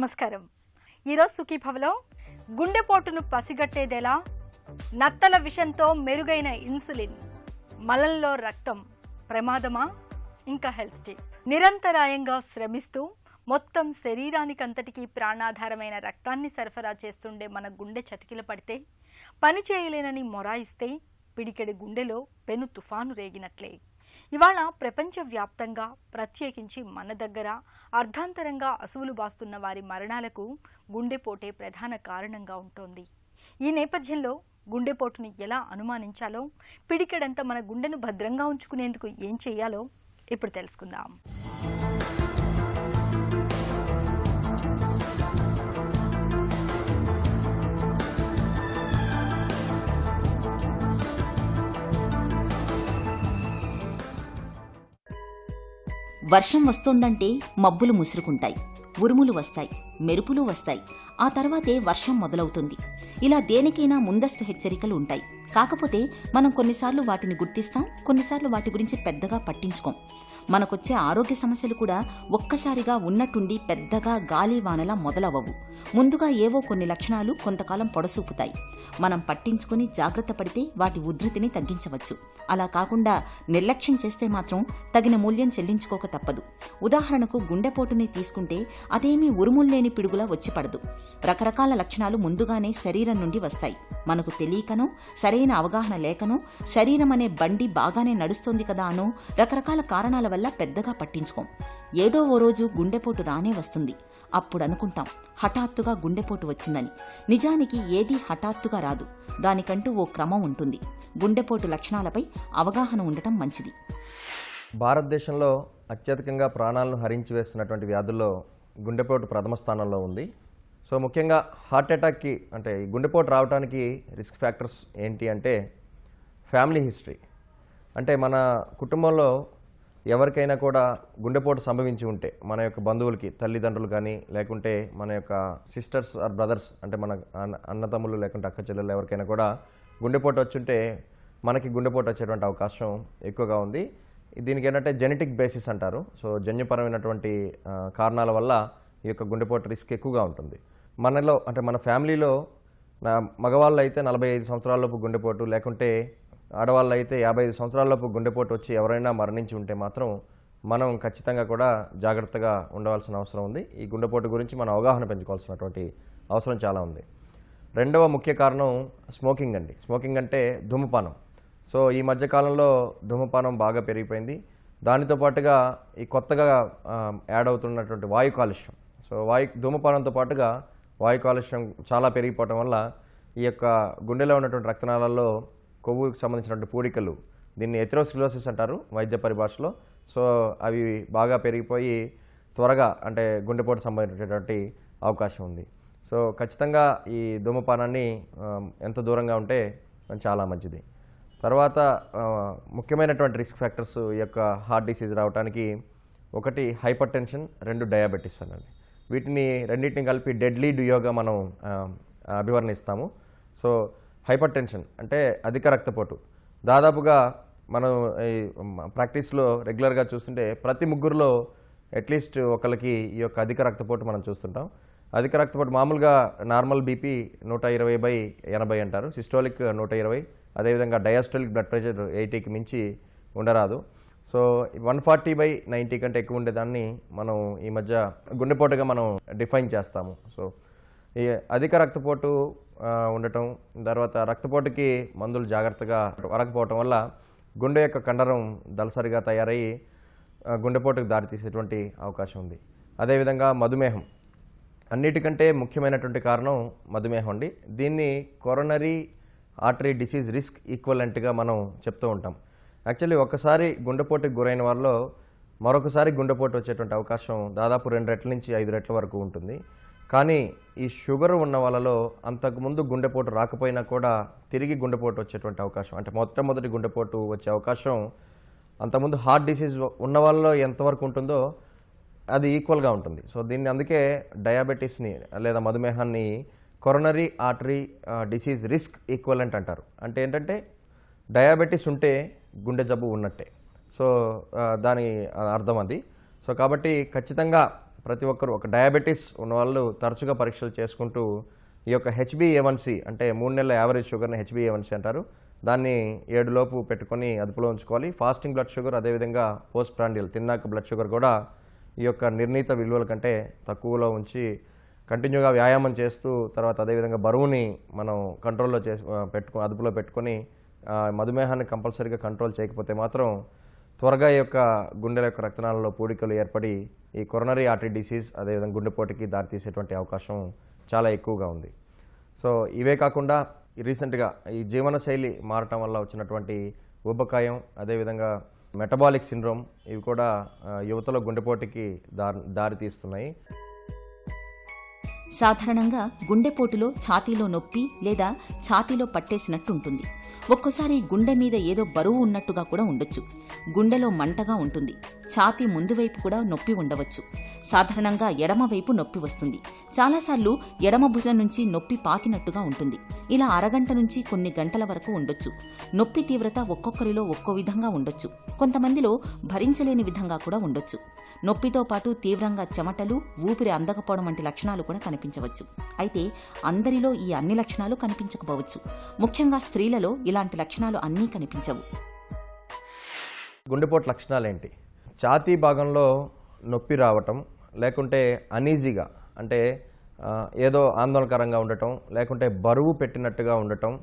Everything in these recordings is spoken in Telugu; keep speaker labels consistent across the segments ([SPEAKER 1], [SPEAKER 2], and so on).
[SPEAKER 1] నమస్కారం. ఈరోజు సుఖీభవలో గుండెపోటును పసిగట్టేదెలా, నత్తల విషంతో మెరుగైన ఇన్సులిన్, మలంలో రక్తం ప్రమాదమా, ఇంకా హెల్త్ టిప్. నిరంతరాయంగా శ్రమిస్తూ మొత్తం శరీరానికంతటికీ ప్రాణాధారమైన రక్తాన్ని సరఫరా చేస్తుండే మన గుండె చతికిల పడితే, పని చేయలేనని మొరాయిస్తే పిడికెడు గుండెలో పెను తుఫాను రేగినట్లే. ఇవాళ ప్రపంచవ్యాప్తంగా ప్రత్యేకించి మన దగ్గర అర్ధాంతరంగా అసువులు బాస్తున్న వారి మరణాలకు గుండెపోటే ప్రధాన కారణంగా ఉంటోంది. ఈ నేపథ్యంలో గుండెపోటును ఎలా అనుమానించాలో, పిడికెడంత మన గుండెను భద్రంగా ఉంచుకునేందుకు ఏం చేయాలో ఇప్పుడు తెలుసుకుందాం.
[SPEAKER 2] వర్షం వస్తోందంటే మబ్బులు ముసురుకుంటాయి, ఉరుములు వస్తాయి, మెరుపులు వస్తాయి. ఆ తర్వాతే వర్షం మొదలవుతుంది. ఇలా దేనికైనా ముందస్తు హెచ్చరికలు ఉంటాయి. కాకపోతే మనం కొన్నిసార్లు వాటిని గుర్తిస్తాం, కొన్నిసార్లు వాటి గురించి పెద్దగా పట్టించుకోం. మనకొచ్చే ఆరోగ్య సమస్యలు కూడా ఒక్కసారిగా ఉన్నట్టుండి పెద్దగా గాలి వానలా మొదలవ్వవు. ముందుగా ఏవో కొన్ని లక్షణాలు కొంతకాలం పొడసూపుతాయి. మనం పట్టించుకుని జాగ్రత్త పడితే వాటి ఉధృతిని తగ్గించవచ్చు. అలా కాకుండా నిర్లక్ష్యం చేస్తే మాత్రం తగిన మూల్యం చెల్లించుకోక తప్పదు. ఉదాహరణకు గుండెపోటుని తీసుకుంటే అదేమీ ఉరుముల్లేని పిడుగులా వచ్చి పడదు. రకరకాల లక్షణాలు ముందుగానే శరీరం నుండి వస్తాయి. మనకు తెలియకనో, సరైన అవగాహన లేకనో, శరీరం అనే బండి బాగానే నడుస్తోంది కదా అనో రకరకాల కారణాల వల్ల పెద్దగా పట్టించుకోం. ఏదో ఓ రోజు గుండెపోటు రానే వస్తుంది. అప్పుడు అనుకుంటాం హఠాత్తుగా గుండెపోటు వచ్చిందని. నిజానికి ఏదీ హఠాత్తుగా రాదు. దానికంటూ ఓ క్రమం ఉంటుంది. గుండెపోటు లక్షణాలపై అవగాహన ఉండటం మంచిది.
[SPEAKER 3] భారతదేశంలో అత్యధికంగా ప్రాణాలను హరించి వేస్తున్నటువంటి వ్యాధుల్లో గుండెపోటు ప్రథమ స్థానంలో ఉంది. సో ముఖ్యంగా హార్ట్ అటాక్కి అంటే గుండెపోటు రావడానికి రిస్క్ ఫ్యాక్టర్స్ ఏంటి అంటే ఫ్యామిలీ హిస్టరీ. అంటే మన కుటుంబంలో ఎవరికైనా కూడా గుండెపోటు సంభవించి ఉంటే, మన యొక్క బంధువులకి, తల్లిదండ్రులు కానీ, లేకుంటే మన యొక్క సిస్టర్స్ ఆర్ బ్రదర్స్ అంటే మన అన్నతమ్ములు లేకుంటే అక్క చెల్లెలు ఎవరికైనా కూడా గుండెపోటు వచ్చుంటే మనకి గుండెపోటు వచ్చేటువంటి అవకాశం ఎక్కువగా ఉంది. దీనికి ఏంటంటే జెనెటిక్ బేసిస్ అంటారు. సో జన్యుపరమైనటువంటి కారణాల వల్ల ఈ యొక్క గుండెపోటు రిస్క్ ఎక్కువగా ఉంటుంది. మనలో అంటే మన ఫ్యామిలీలో మగవాళ్ళు అయితే 45 సంవత్సరాలలోపు గుండెపోటు, లేకుంటే ఆడవాళ్ళు అయితే 55 సంవత్సరాలలోపు గుండెపోటు వచ్చి ఎవరైనా మరణించి ఉంటే మాత్రం మనం ఖచ్చితంగా కూడా జాగ్రత్తగా ఉండవలసిన అవసరం ఉంది. ఈ గుండెపోటు గురించి మనం అవగాహన పెంచుకోవాల్సినటువంటి అవసరం చాలా ఉంది. రెండవ ముఖ్య కారణం స్మోకింగ్ అండి. స్మోకింగ్ అంటే ధూమపానం. సో ఈ మధ్యకాలంలో ధూమపానం బాగా పెరిగిపోయింది. దానితో పాటుగా ఈ కొత్తగా యాడ్ అవుతున్నటువంటి వాయు కాలుష్యం. సో ధూమపానంతో పాటుగా వాయు కాలుష్యం చాలా పెరిగిపోవటం వల్ల ఈ యొక్క గుండెలో ఉన్నటువంటి రక్తనాళాల్లో కొవ్వుకు సంబంధించినటువంటి పూడికలు, దీన్ని ఎథెరోస్క్లెరోసిస్ అంటారు వైద్య పరిభాషలో. సో అవి బాగా పెరిగిపోయి త్వరగా అంటే గుండెపోటు సంబంధించినటువంటి అవకాశం ఉంది. సో ఖచ్చితంగా ఈ ధూమపానాన్ని ఎంత దూరంగా ఉంటే చాలా మంచిది. తర్వాత ముఖ్యమైనటువంటి రిస్క్ ఫ్యాక్టర్స్ ఈ యొక్క హార్ట్ డిసీజ్ రావడానికి ఒకటి హైపర్ టెన్షన్, 2 డయాబెటీస్ అనండి. వీటిని రెండింటిని కలిపి డెడ్లీ డ్యూయోగా మనం అభివర్ణిస్తాము. సో హైపర్ టెన్షన్ అంటే అధిక రక్తపోటు. దాదాపుగా మనం ఈ ప్రాక్టీస్లో రెగ్యులర్గా చూస్తుంటే ప్రతి ముగ్గురులో అట్లీస్ట్ ఒకరికి ఈ యొక్క అధిక రక్తపోటు మనం చూస్తుంటాం. అధిక రక్తపోటు మామూలుగా నార్మల్ బీపీ 120/80 అంటారు, సిస్టోలిక్ 120, అదేవిధంగా డయాస్టోలిక్ బ్లడ్ ప్రెషర్ 80కి మించి ఉండరాదు. సో 140/90 కంటే ఎక్కువ ఉండేదాన్ని మనం ఈ మధ్య గుండెపోటుగా మనం డిఫైన్ చేస్తాము. సో ఈ అధిక రక్తపోటు ఉండటం, తర్వాత రక్తపోటుకి మందులు జాగ్రత్తగా వరకపోవటం వల్ల గుండె యొక్క కండరం దళసరిగా తయారయ్యి గుండెపోటుకు దారితీసేటువంటి అవకాశం ఉంది. అదేవిధంగా మధుమేహం, అన్నిటికంటే ముఖ్యమైనటువంటి కారణం మధుమేహం అండి. దీన్ని కొరోనరీ ఆర్టరీ డిసీజ్ రిస్క్ ఈక్వలెంట్గా మనం చెప్తూ ఉంటాం. యాక్చువల్లీ ఒక్కసారి గుండెపోటుకు గురైన వారిలో మరొకసారి గుండెపోటు వచ్చేటువంటి అవకాశం దాదాపు 2 రెట్ల నుంచి 5 రెట్ల వరకు ఉంటుంది. కానీ ఈ షుగర్ ఉన్న వాళ్ళలో అంతకుముందు గుండెపోటు రాకపోయినా కూడా తిరిగి గుండెపోటు వచ్చేటువంటి అవకాశం, అంటే మొట్టమొదటి గుండెపోటు వచ్చే అవకాశం అంతకుముందు హార్ట్ డిసీజ్ ఉన్న వాళ్ళలో ఎంతవరకు ఉంటుందో అది ఈక్వల్గా ఉంటుంది. సో దీన్ని అందుకే డయాబెటీస్ని లేదా మధుమేహాన్ని coronary artery disease risk equivalent అంటారు. అంటే ఏంటంటే డయాబెటీస్ ఉంటే గుండె జబ్బు ఉన్నట్టే. సో దాని అర్థం అది. సో కాబట్టి ఖచ్చితంగా ప్రతి ఒక్కరు ఒక డయాబెటీస్ ఉన్నవాళ్ళు తరచుగా పరీక్షలు చేసుకుంటూ ఈ యొక్క HbA1c అంటే 3 నెలల యావరేజ్ షుగర్ని HbA1c అంటారు, దాన్ని 7 లోపు పెట్టుకొని అదుపులో ఉంచుకోవాలి. ఫాస్టింగ్ బ్లడ్ షుగర్, అదేవిధంగా పోస్ట్ ప్రాండియల్ తిన్నాక బ్లడ్ షుగర్ కూడా ఈ యొక్క నిర్ణీత విలువల కంటే తక్కువలో ఉంచి కంటిన్యూగా వ్యాయామం చేస్తూ తర్వాత అదేవిధంగా బరువుని మనం కంట్రోల్లో అదుపులో పెట్టుకొని మధుమేహాన్ని కంపల్సరీగా కంట్రోల్ చేయకపోతే మాత్రం త్వరగా ఈ యొక్క గుండెల యొక్క రక్తనాళాలలో పూడికలు ఏర్పడి ఈ కొరోనరీ ఆర్టరీ డిసీజ్ అదేవిధంగా గుండెపోటుకి దారితీసేటువంటి అవకాశం చాలా ఎక్కువగా ఉంది. సో ఇవే కాకుండా రీసెంట్గా ఈ జీవనశైలి మారటం వల్ల వచ్చినటువంటి ఊబకాయం, అదేవిధంగా మెటబాలిక్ సిండ్రోమ్, ఇవి కూడా యువతలో గుండెపోటుకి దారితీస్తున్నాయి.
[SPEAKER 2] సాధారణంగా గుండెపోటులో ఛాతీలో నొప్పి లేదా ఛాతీలో పట్టేసినట్టు ఉంటుంది. ఒక్కోసారి గుండె మీద ఏదో బరువు ఉన్నట్టుగా కూడా ఉండొచ్చు. గుండెలో మంటగా ఉంటుంది. ఛాతీ ముందు వైపు కూడా నొప్పి ఉండవచ్చు. సాధారణంగా ఎడమ వైపు నొప్పి వస్తుంది. చాలాసార్లు ఎడమ భుజం నుంచి నొప్పి పాకినట్టుగా ఉంటుంది. ఇలా అరగంట నుంచి కొన్ని గంటల వరకు ఉండొచ్చు. నొప్పి తీవ్రత ఒక్కొక్కరిలో ఒక్కో విధంగా ఉండొచ్చు. కొంతమందిలో భరించలేని విధంగా కూడా ఉండొచ్చు. నొప్పితో పాటు తీవ్రంగా చెమటలు, ఊపిరి అందకపోవడం వంటి లక్షణాలు కూడా కనిపించవచ్చు. అయితే అందరిలో ఈ అన్ని లక్షణాలు కనిపించకపోవచ్చు. ముఖ్యంగా స్త్రీలలో ఇలాంటి లక్షణాలు అన్నీ కనిపించవు.
[SPEAKER 3] గుండెపోటు లక్షణాలు ఏంటి? ఛాతీ భాగంలో నొప్పి రావటం, లేకుంటే అనీజీగా అంటే ఏదో ఆందోళనకరంగా ఉండటం, లేకుంటే బరువు పెట్టినట్టుగా ఉండటం,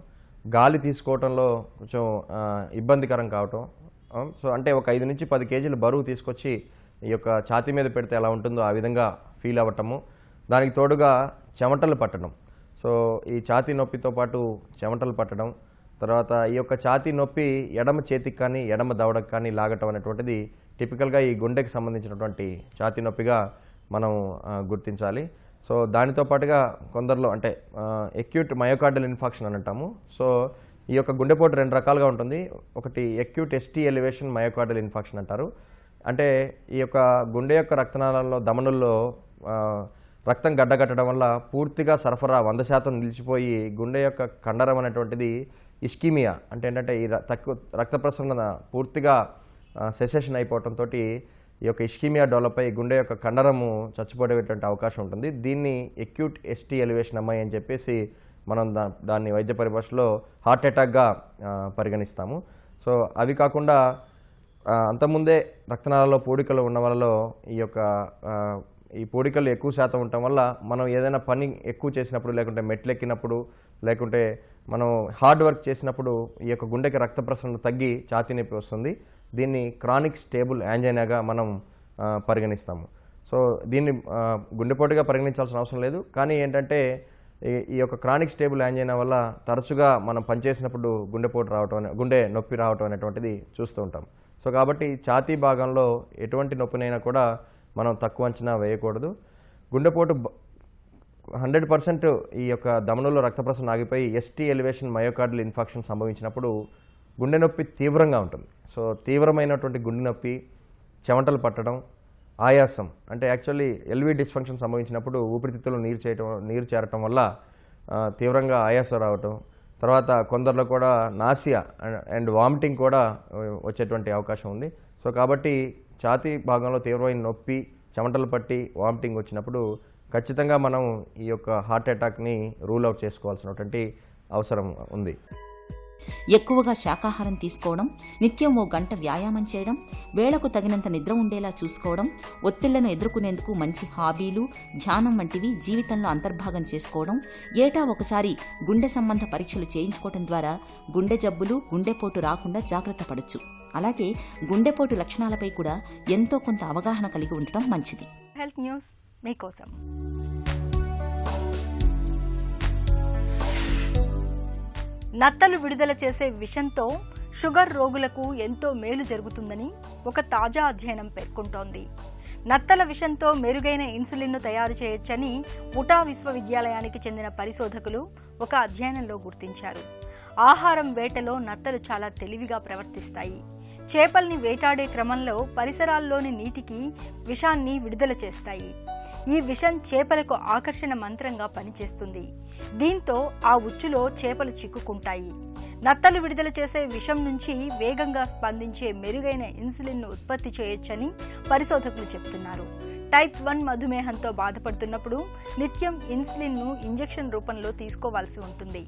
[SPEAKER 3] గాలి తీసుకోవటంలో కొంచెం ఇబ్బందికరం కావటం. సో అంటే ఒక 5 నుంచి 10 కేజీలు బరువు తీసుకొచ్చి ఈ యొక్క ఛాతీ మీద పెడితే ఎలా ఉంటుందో ఆ విధంగా ఫీల్ అవ్వటము, దానికి తోడుగా చెమటలు పట్టడం. సో ఈ ఛాతీ నొప్పితో పాటు చెమటలు పట్టడం, తర్వాత ఈ యొక్క ఛాతీ నొప్పి ఎడమ చేతికి కానీ ఎడమ దవడకు కానీ లాగటం అనేటువంటిది టిపికల్గా ఈ గుండెకి సంబంధించినటువంటి ఛాతీ నొప్పిగా మనం గుర్తించాలి. సో దానితో పాటుగా కొందరిలో అంటే ఎక్యూట్ మయోకార్డియల్ ఇన్ఫాక్షన్ అని అంటాము. సో ఈ యొక్క గుండెపోటు 2 రకాలుగా ఉంటుంది. ఒకటి acute ST elevation myocardial infarction అంటారు. అంటే ఈ యొక్క గుండె యొక్క రక్తనాళాల్లో ధమనుల్లో రక్తం గడ్డగట్టడం వల్ల పూర్తిగా సరఫరా 100% నిలిచిపోయి గుండె యొక్క కండరం అనేటువంటిది ఇస్కీమియా అంటే ఏంటంటే ఈ రక్త ప్రసరణ పూర్తిగా సెసేషన్ అయిపోవడంతో ఈ యొక్క ఇస్కీమియా డెవలప్ అయ్యి గుండె యొక్క కండరము చచ్చిపోయేటువంటి అవకాశం ఉంటుంది. దీన్ని ఎక్యూట్ ST ఎలివేషన్ MI అని చెప్పేసి మనం దాన్ని వైద్య పరిభాషలో హార్ట్ అటాక్గా పరిగణిస్తాము. సో అవి కాకుండా అంతకుముందే రక్తనాళాల్లో పూడికలు ఉన్న వాళ్ళలో ఈ పూడికలు ఎక్కువ శాతం ఉండటం వల్ల మనం ఏదైనా పని ఎక్కువ చేసినప్పుడు, లేకుంటే మెట్లు ఎక్కినప్పుడు, లేకుంటే మనం హార్డ్ వర్క్ చేసినప్పుడు ఈ యొక్క గుండెకి రక్త ప్రసరణ తగ్గి ఛాతీ నొప్పి వస్తుంది. దీన్ని క్రానిక్ స్టేబుల్ యాంజైనాగా మనం పరిగణిస్తాము. సో దీన్ని గుండెపోటుగా పరిగణించాల్సిన అవసరం లేదు. కానీ ఏంటంటే ఈ యొక్క క్రానిక్ స్టేబుల్ యాంజైనా వల్ల తరచుగా మనం పనిచేసినప్పుడు గుండె నొప్పి రావటం అనేటువంటిది చూస్తూ ఉంటాం. సో కాబట్టి ఛాతీ భాగంలో ఎటువంటి నొప్పినైనా కూడా మనం తక్కువ అంచనా వేయకూడదు. గుండెపోటు 100% ఈ యొక్క ధమనుల్లో రక్త ప్రసరణ ఆగిపోయి ST ఎలివేషన్ మయోకార్డియల్ ఇన్ఫాక్షన్ సంభవించినప్పుడు గుండె నొప్పి తీవ్రంగా ఉంటుంది. సో తీవ్రమైనటువంటి గుండె నొప్పి, చెమటలు పట్టడం, ఆయాసం అంటే యాక్చువల్లీ LV డిస్ఫంక్షన్ సంభవించినప్పుడు ఊపిరితిత్తుల్లో నీరు చేరటం వల్ల తీవ్రంగా ఆయాసం రావటం, తర్వాత కొందరిలో కూడా నాసియా అండ్ వామిటింగ్ కూడా వచ్చేటువంటి అవకాశం ఉంది. సో కాబట్టి ఛాతీ భాగంలో తీవ్రమైన నొప్పి, చెమటలు పట్టి వామిటింగ్ వచ్చినప్పుడు ఖచ్చితంగా మనం ఈ యొక్క హార్ట్ అటాక్ని రూల్ అవుట్ చేసుకోవాల్సినటువంటి అవసరం ఉంది.
[SPEAKER 2] ఎక్కువగా శాకాహారం తీసుకోవడం, నిత్యం 1 గంట వ్యాయామం చేయడం, వేళకు తగినంత నిద్ర ఉండేలా చూసుకోవడం, ఒత్తిళ్లను ఎదుర్కొనేందుకు మంచి హాబీలు, ధ్యానం వంటివి జీవితంలో అంతర్భాగం చేసుకోవడం, ఏటా ఒకసారి గుండె సంబంధ పరీక్షలు చేయించుకోవడం ద్వారా గుండె జబ్బులు, గుండెపోటు రాకుండా జాగ్రత్త పడొచ్చు. అలాగే గుండెపోటు లక్షణాలపై కూడా ఎంతో కొంత అవగాహన కలిగి ఉండటం మంచిది.
[SPEAKER 1] హెల్త్ న్యూస్ మీకోసం. నత్తలు విడుదల చేసే విషంతో షుగర్ రోగులకు ఎంతో మేలు జరుగుతుందని ఒక తాజా అధ్యయనం పేర్కొంటోంది. నత్తల విషంతో మెరుగైన ఇన్సులిన్ను తయారు చేయొచ్చని ఉటా విశ్వవిద్యాలయానికి చెందిన పరిశోధకులు ఒక అధ్యయనంలో గుర్తించారు. ఆహారం వేటలో నత్తలు చాలా తెలివిగా ప్రవర్తిస్తాయి. చేపల్ని వేటాడే క్రమంలో పరిసరాల్లోని నీటికి విషాన్ని విడుదల చేస్తాయి. ఈ విషం చేపలకు ఆకర్షణ మంత్రంగా పనిచేస్తుంది. దీంతో ఆ ఉచ్చులో చేపలు చిక్కుకుంటాయి. నత్తలు విడుదల చేసే విషం నుంచి వేగంగా స్పందించే మెరుగైన ఇన్సులిన్ను ఉత్పత్తి చేయొచ్చని పరిశోధకులు చెబుతున్నారు. టైప్ 1 మధుమేహంతో బాధపడుతున్నప్పుడు నిత్యం ఇన్సులిన్ను ఇంజెక్షన్ రూపంలో తీసుకోవాల్సి ఉంటుంది.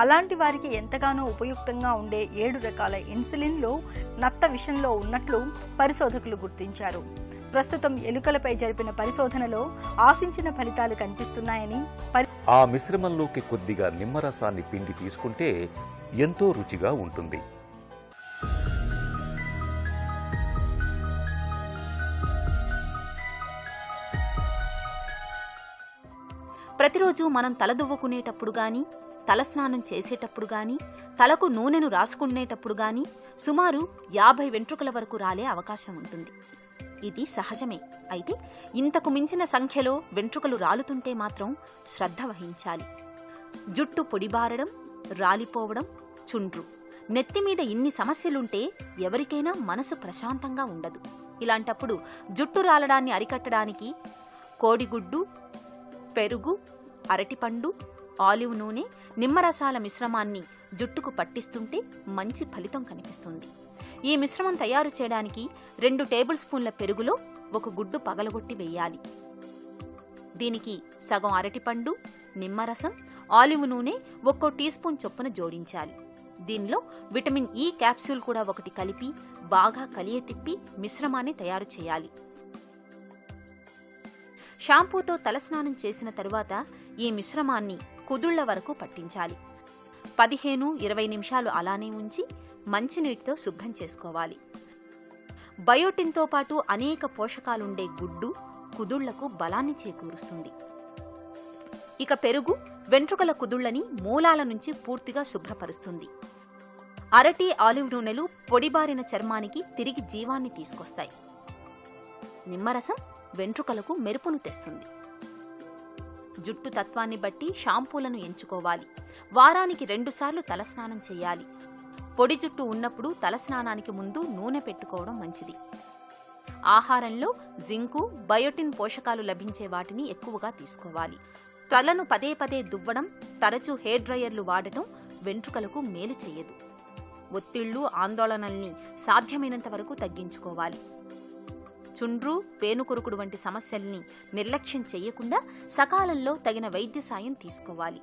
[SPEAKER 1] అలాంటి వారికి ఎంతగానో ఉపయుక్తంగా ఉండే 7 రకాల ఇన్సులిన్లో నత్త విషంలో ఉన్నట్లు పరిశోధకులు గుర్తించారు. ప్రస్తుతం ఎలుకలపై జరిపిన పరిశోధనలో ఆశించిన ఫలితాలు కనిపిస్తున్నాయని,
[SPEAKER 4] ఆ మిశ్రమంలోకి కొద్దిగా నిమ్మరసాన్ని పిండి తీసుకుంటే ఎంతో రుచిగా ఉంటుంది.
[SPEAKER 2] ప్రతిరోజు మనం తలదువ్వుకునేటప్పుడు గాని, తలస్నానం చేసేటప్పుడు గాని, తలకు నూనెను రాసుకునేటప్పుడు గాని సుమారు 50 వెంట్రుకల వరకు రాలే అవకాశం ఉంటుంది. ఇది సహజమే. అయితే ఇంతకు మించిన సంఖ్యలో వెంట్రుకలు రాలుతుంటే మాత్రం శ్రద్ధ వహించాలి. జుట్టు పొడిబారడం, రాలిపోవడం, చుండ్రు, నెత్తిమీద ఇన్ని సమస్యలుంటే ఎవరికైనా మనసు ప్రశాంతంగా ఉండదు. ఇలాంటప్పుడు జుట్టు రాలడాన్ని అరికట్టడానికి కోడిగుడ్డు, పెరుగు, అరటిపండు, ఆలివ్ నూనె, నిమ్మరసాల మిశ్రమాన్ని జుట్టుకు పట్టిస్తుంటే మంచి ఫలితం కనిపిస్తుంది. ఈ మిశ్రమం తయారు చేయడానికి 2 టేబుల్ స్పూన్ల పెరుగులో 1 గుడ్డు పగలగొట్టి వేయాలి. దీనికి సగం అరటిపండు, నిమ్మరసం, ఆలివ్ నూనె 1 టీ స్పూన్ చొప్పున జోడించాలి. దీనిలో విటమిన్ ఈ క్యాప్సూల్ కూడా 1 కలిపి బాగా కలియతిప్పి మిశ్రమాన్ని తయారు చేయాలి. షాంపూతో తలస్నానం చేసిన తరువాత ఈ మిశ్రమాన్ని కుదుళ్ల వరకు పట్టించాలి. 15-20 నిమిషాలు అలానే ఉంచి మంచినీటితో శుభ్రం చేసుకోవాలి. బయోటిన్తో పాటు అనేక పోషకాలుండే గుడ్డు కుదుళ్లకు బలాన్ని చేకూరుస్తుంది. ఇక పెరుగు వెంట్రుకల కుదుళ్లని మూలాల నుంచి పూర్తిగా శుభ్రపరుస్తుంది. అరటి, ఆలివ్ నూనెలు పొడిబారిన చర్మానికి తిరిగి జీవాన్ని తీసుకొస్తాయి. నిమ్మరసం వెంట్రుకలకు మెరుపును తెస్తుంది. జుట్టు తత్వాన్ని బట్టి షాంపూలను ఎంచుకోవాలి. వారానికి 2 సార్లు తలస్నానం చేయాలి. పొడి జుట్టు ఉన్నప్పుడు తలస్నానానికి ముందు నూనె పెట్టుకోవడం మంచిది. ఆహారంలో జింకు, బయోటిన్ పోషకాలు లభించే వాటిని ఎక్కువగా తీసుకోవాలి. తలను పదే పదే దువ్వడం, తరచూ హెయిర్ డ్రయర్లు వాడటం వెంట్రుకలకు మేలు చేయదు. ఒత్తిళ్లు, ఆందోళనల్ని సాధ్యమైనంత వరకు తగ్గించుకోవాలి. చుండ్రు, పేనుకొరుకుడు వంటి సమస్యల్ని నిర్లక్ష్యం చేయకుండా సకాలంలో తగిన వైద్య సాయం తీసుకోవాలి.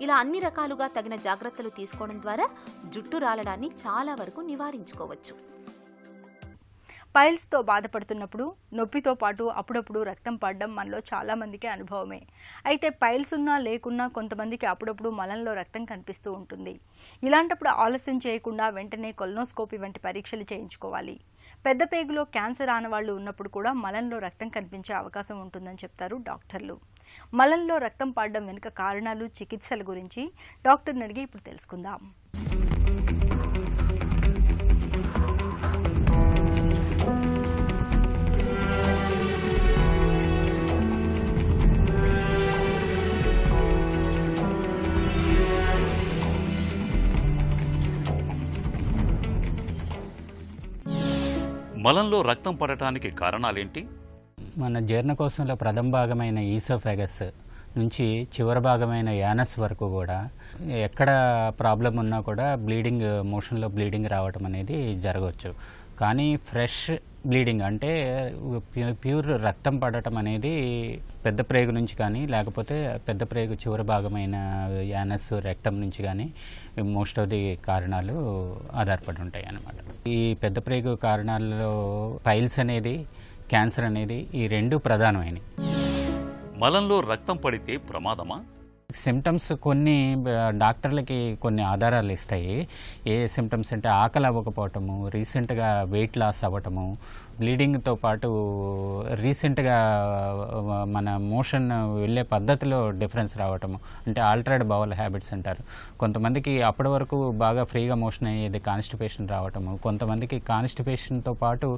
[SPEAKER 2] ఇలా అన్ని రకాలుగా తగిన జాగ్రత్తలు తీసుకోవడం ద్వారా జుట్టు రాలడాన్ని చాలా వరకు నివారించుకోవచ్చు.
[SPEAKER 1] పైల్స్తో బాధపడుతున్నప్పుడు నొప్పితో పాటు అప్పుడప్పుడు రక్తం పడడం మనలో చాలా మందికి అనుభవమే. అయితే పైల్స్ ఉన్నా లేకున్నా కొంతమందికి అప్పుడప్పుడు మలంలో రక్తం కనిపిస్తూ ఉంటుంది. ఇలాంటప్పుడు ఆలస్యం చేయకుండా వెంటనే కొలనోస్కోపీ వంటి పరీక్షలు చేయించుకోవాలి. పెద్ద పేగులో క్యాన్సర్ ఆనవాళ్లు ఉన్నప్పుడు కూడా మలంలో రక్తం కనిపించే అవకాశం ఉంటుందని చెప్తారు డాక్టర్లు. మలంలో రక్తం పడడం వెనుక కారణాలు, చికిత్సల గురించి డాక్టర్ని అడిగి ఇప్పుడు తెలుసుకుందాం.
[SPEAKER 4] మలంలో రక్తం పడటానికి కారణాలేంటి?
[SPEAKER 5] మన జీర్ణకోశంలో ప్రథమ భాగమైన ఈసోఫాగస్ నుంచి చివరి భాగమైన యానస్ వరకు కూడా ఎక్కడ ప్రాబ్లం ఉన్నా కూడా బ్లీడింగ్, మోషన్లో బ్లీడింగ్ రావటం అనేది జరగవచ్చు. కానీ ఫ్రెష్ బ్లీడింగ్ అంటే ప్యూర్ రక్తం పడటం అనేది పెద్ద ప్రేగు నుంచి కానీ, లేకపోతే పెద్ద ప్రేగు చివరి భాగమైన యానస్, రెక్టమ్ నుంచి కానీ మోస్ట్ ఆఫ్ ది కారణాలు ఆధారపడి ఉంటాయి అన్నమాట. ఈ పెద్ద ప్రేగు కారణాలలో పైల్స్ అనేది, క్యాన్సర్ అనేది ఈ 2 ప్రధానమైనవి.
[SPEAKER 4] మలంలో రక్తం పడితే ప్రమాదమా?
[SPEAKER 5] సిమ్టమ్స్ కొన్ని డాక్టర్లకి కొన్ని ఆధారాలు ఇస్తాయి. ఏ సిమ్టమ్స్ అంటే ఆకలి అవ్వకపోవటము, రీసెంట్గా వెయిట్ లాస్ అవ్వటము, బ్లీడింగ్తో పాటు రీసెంట్గా మన మోషన్ వెళ్ళే పద్ధతిలో డిఫరెన్స్ రావటము, అంటే ఆల్టర్డ్ బౌల్ హ్యాబిట్స్ అంటారు. కొంతమందికి అప్పటి వరకు బాగా ఫ్రీగా మోషన్ అయ్యేది కాన్స్టిపేషన్ రావటము, కొంతమందికి కాన్స్టిపేషన్తో పాటు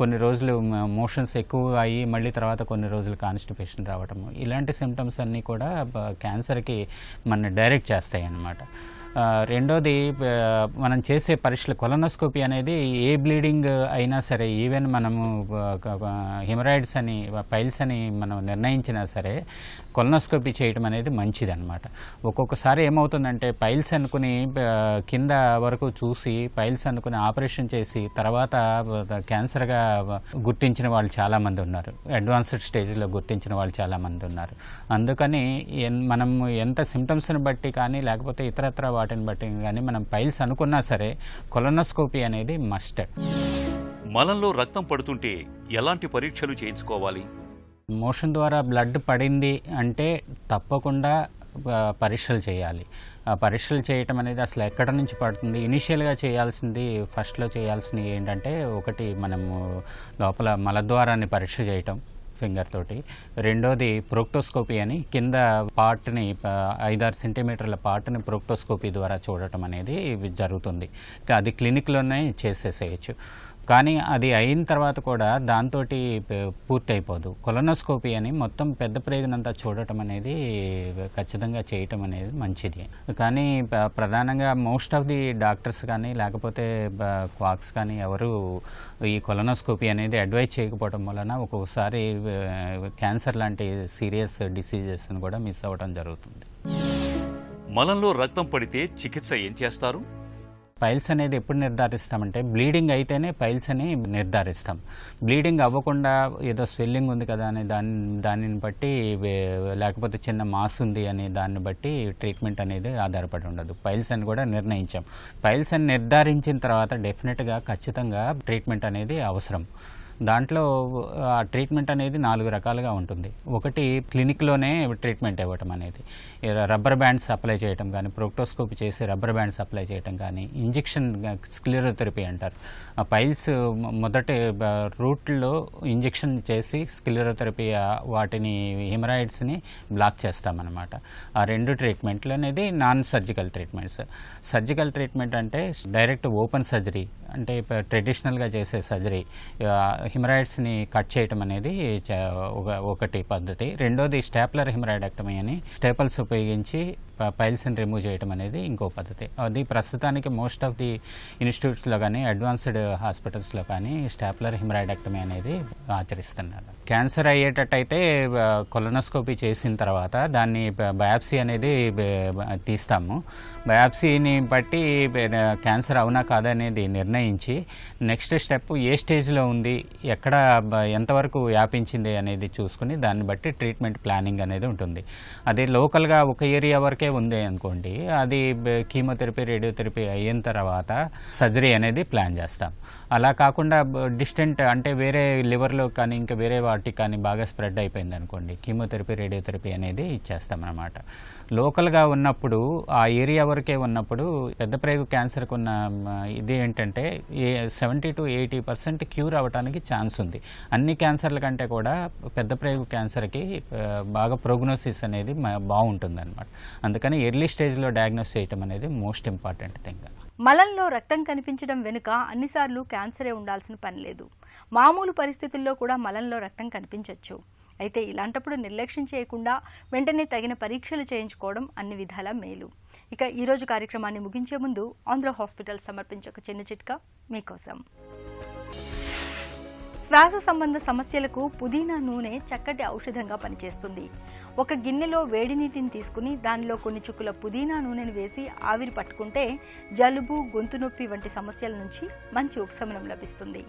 [SPEAKER 5] కొన్ని రోజులు మోషన్స్ ఎక్కువగా అయ్యి మళ్ళీ తర్వాత కొన్ని రోజులు కాన్స్టిపేషన్ రావటము, ఇలాంటి సిమ్టమ్స్ అన్నీ కూడా క్యాన్సర్కి మన డైరెక్ట్ చేస్తాయి అన్నమాట. రెండోది మనం చేసే పరీక్షలు కొలనోస్కోపీ అనేది ఏ బ్లీడింగ్ అయినా సరే, ఈవెన్ మనము హెమరాయిడ్స్ అని పైల్స్ అని మనం నిర్ణయించినా సరే కొలనోస్కోపీ చేయడం అనేది మంచిది అనమాట. ఒక్కొక్కసారి ఏమవుతుందంటే పైల్స్ అనుకుని కింద వరకు చూసి పైల్స్ అనుకుని ఆపరేషన్ చేసి తర్వాత క్యాన్సర్గా గుర్తించిన వాళ్ళు చాలామంది ఉన్నారు, అడ్వాన్స్డ్ స్టేజ్లో గుర్తించిన వాళ్ళు చాలామంది ఉన్నారు. అందుకని మనం ఎంత సిమ్టమ్స్ని బట్టి కానీ లేకపోతే ఇతరత్ర వాటిని బట్టి కానీ మనం పైల్స్ అనుకున్నా సరే కొలనోస్కోపీ అనేది మస్ట్.
[SPEAKER 4] మలంలో రక్తం పడుతుంటే ఎలాంటి పరీక్షలు చేయించుకోవాలి?
[SPEAKER 5] మోషన్ ద్వారా బ్లడ్ పడింది అంటే తప్పకుండా పరీక్షలు చేయాలి. పరీక్షలు చేయటం అనేది అసలు ఎక్కడి నుంచి పడుతుంది, ఇనిషియల్గా చేయాల్సింది ఫస్ట్లో చేయాల్సింది ఏంటంటే ఒకటి మనము లోపల మలద్వారాన్ని పరీక్ష చేయటం ఫింగర్ తోటి. రెండోది ప్రోక్టోస్కోపీ అని కింద పార్ట్ని 5-6 సెంటీమీటర్ల పార్ట్ని ప్రోక్టోస్కోపీ ద్వారా చూడటం అనేది జరుగుతుంది. అది క్లినిక్లోనే చేసేసేయచ్చు. కానీ అది అయిన తర్వాత కూడా దాంతో పూర్తి అయిపోదు. కొలనోస్కోపీ అని మొత్తం పెద్ద ప్రేగునంతా చూడటం అనేది ఖచ్చితంగా చేయటం అనేది మంచిది. కానీ ప్రధానంగా మోస్ట్ ఆఫ్ ది డాక్టర్స్ కానీ లేకపోతే క్వాక్స్ కానీ ఎవరు ఈ కొలనోస్కోపీ అనేది అడ్వైజ్ చేయకపోవడం వలన ఒక్కొక్కసారి క్యాన్సర్ లాంటి సీరియస్ డిసీజెస్ని కూడా మిస్ అవ్వడం జరుగుతుంది.
[SPEAKER 4] మలంలో రక్తం పడితే చికిత్స ఏం చేస్తారు?
[SPEAKER 5] పైల్స్ అనేది ఎప్పుడు నిర్ధారిస్తామంటే బ్లీడింగ్ అయితేనే పైల్స్ అని నిర్ధారిస్తాం. బ్లీడింగ్ అవ్వకుండా ఏదో స్వెల్లింగ్ ఉంది కదా అని దానిని బట్టి లేకపోతే చిన్న మాస్ ఉంది అని దాన్ని బట్టి ట్రీట్మెంట్ అనేది ఆధారపడి ఉండదు. పైల్స్ అని కూడా నిర్ణయించాం. పైల్స్ అని నిర్ధారించిన తర్వాత డెఫినెట్గా ఖచ్చితంగా ట్రీట్మెంట్ అనేది అవసరం. దాంట్లో ఆ ట్రీట్మెంట్ అనేది 4 రకాలుగా ఉంటుంది. ఒకటి క్లినిక్లోనే ట్రీట్మెంట్ ఇవ్వటం అనేది, రబ్బర్ బ్యాండ్స్ అప్లై చేయటం కానీ, ప్రోక్టోస్కోపీ చేసి రబ్బర్ బ్యాండ్స్ అప్లై చేయటం కానీ, ఇంజెక్షన్ స్క్లెరోథెరపీ అంటారు. ఆ పైల్స్ మొదటి రూట్లో ఇంజెక్షన్ చేసి స్క్లెరోథెరపీ వాటిని హెమరాయిడ్స్ని బ్లాక్ చేస్తామన్నమాట. ఆ 2 ట్రీట్మెంట్లు అనేది non surgical treatments. Surgical treatment అంటే డైరెక్ట్ ఓపెన్ సర్జరీ, అంటే ట్రెడిషనల్గా చేసే సర్జరీ, హెమరాయిడ్స్ని కట్ చేయటం అనేది ఒకటి పద్ధతి. రెండోది స్టాప్లర్ హెమరాయిడెక్టమీ అని స్టేపల్స్ ఉపయోగించి పైల్స్ని రిమూవ్ చేయడం అనేది ఇంకో పద్ధతి. అది ప్రస్తుతానికి మోస్ట్ ఆఫ్ ది ఇన్స్టిట్యూట్స్లో కానీ అడ్వాన్స్డ్ హాస్పిటల్స్లో కానీ స్టాప్లర్ హెమరాయిడెక్టమీ అనేది ఆచరిస్తున్నారు. క్యాన్సర్ అయ్యేటట్టయితే కొలనోస్కోపీ చేసిన తర్వాత దాన్ని బయాప్సీ అనేది తీస్తాము. బయాప్సీని బట్టి క్యాన్సర్ అవునా కాదా అనేది నిర్ణయించి నెక్స్ట్ స్టెప్ ఏ స్టేజ్లో ఉంది, ఎక్కడ ఎంతవరకు వ్యాపించింది అనేది చూసుకుని దాన్ని బట్టి ట్రీట్మెంట్ ప్లానింగ్ అనేది ఉంటుంది. అది లోకల్గా ఒక ఏరియా వరకే ఉంది అనుకోండి, అది కీమోథెరపీ రేడియోథెరపీ అయిన తర్వాత సర్జరీ అనేది ప్లాన్ చేస్తాం. అలా కాకుండా డిస్టెంట్ అంటే వేరే లివర్లో కానీ ఇంకా వేరే వాటికి కానీ బాగా స్ప్రెడ్ అయిపోయింది అనుకోండి, కీమోథెరపీ రేడియోథెరపీ అనేది ఇచ్చేస్తాం అన్నమాట. లోకల్గా ఉన్నప్పుడు ఆ ఏరియా వరకే ఉన్నప్పుడు పెద్ద ప్రేగు క్యాన్సర్కి ఉన్న ఇది ఏంటంటే 70 to 80% క్యూర్ అవ్వడానికి ఛాన్స్ ఉంది. అన్ని క్యాన్సర్ల కంటే కూడా పెద్ద ప్రేగు క్యాన్సర్కి బాగా ప్రోగ్నోసిస్ అనేది బాగుంటుంది అనమాట. అందుకని ఎర్లీ స్టేజ్లో డయాగ్నోస్ చేయటం అనేది మోస్ట్ ఇంపార్టెంట్ థింగ్.
[SPEAKER 1] మలంలో రక్తం కనిపించడం వెనుక అన్నిసార్లు క్యాన్సరే ఉండాల్సిన పని లేదు. మామూలు పరిస్థితుల్లో కూడా మలంలో రక్తం కనిపించవచ్చు. అయితే ఇలాంటప్పుడు నిర్లక్ష్యం చేయకుండా వెంటనే తగిన పరీక్షలు చేయించుకోవడం అన్ని విధాలా మేలు. ఇక ఈరోజు కార్యక్రమాన్ని ముగించే ముందు ఆంధ్ర హాస్పిటల్ సమర్పించే ఒక చిన్న చిట్కా మీకోసం. శ్వాస సంబంధ సమస్యలకు పుదీనా నూనె చక్కటి ఔషధంగా పనిచేస్తుంది. ఒక గిన్నెలో వేడి నీటిని తీసుకుని దానిలో కొన్ని చుక్కల పుదీనా నూనెను వేసి ఆవిరి పట్టుకుంటే జలుబు, గొంతు నొప్పి వంటి సమస్యల నుంచి మంచి ఉపశమనం లభిస్తుంది.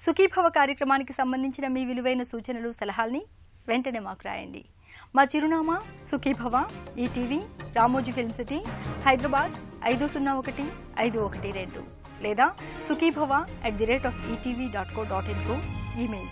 [SPEAKER 1] సుఖీభవ కార్యక్రమానికి సంబంధించిన మీ విలువైన సూచనలు, సలహాల్ని వెంటనే మాకు రాయండి. మా చిరునామా Sukhibhava, ETV, Ramoji film city, Hyderabad 501512 లేదా sukhibhava@etv.co.in కు ఈమెయిల్